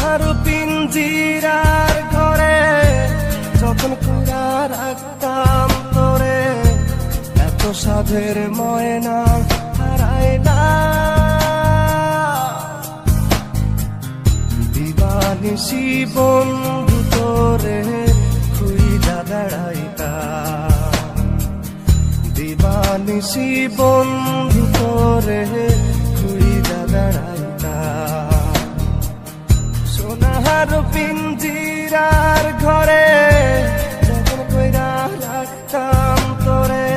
সোনার পিঞ্জিরার ঘরে যখন কইরা রাখতাম তোরে, এত সাধের ময়না হারাইলা। দিবানিশি বন্ধু তোরে খুইলা বেড়াইতাম, দিবানিশি বন্ধু তোরে খুইলা বেড়াইতাম। সোনার পিঞ্জিরার ঘরে যখন কইরা রাখতাম তোরে,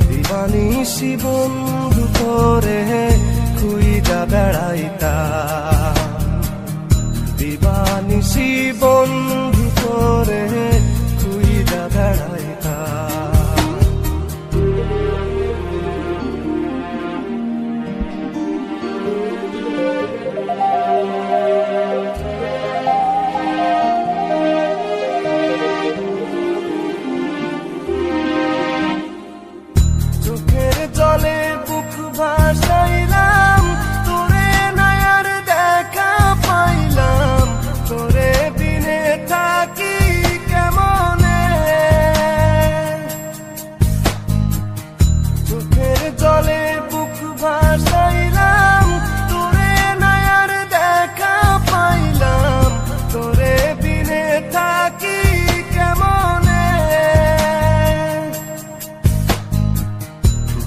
দিবানিশি বন্ধু তোরে খুইলা বেড়াইতাম, দিবানিশি বন্ধু তোরে খুইলা বেড়াইতাম। চোখের জলে বুক ভাসাইলাম, তোরে নয়ার দেখা পাইলাম, তোরে বিনে থাকি কেমনে। চোখের জলে বুক ভাসাইলাম, তোরে নয়ার দেখা পাইলাম, তোরে বিনে থাকি কেমনে।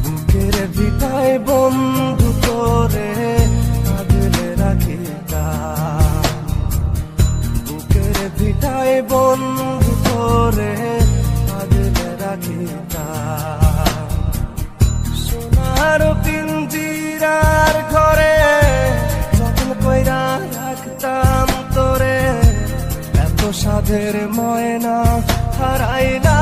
বুকের ভিটায় বন্ধু তোরে আগলে রাখিতাম, বুকের ভিটায় বন্ধু তোরে আগলে রাখিতাম। সোনার পিঞ্জিরার ঘরে যখন কইরা রাখতাম তোরে, এত সাধের ময়না হারাইলা।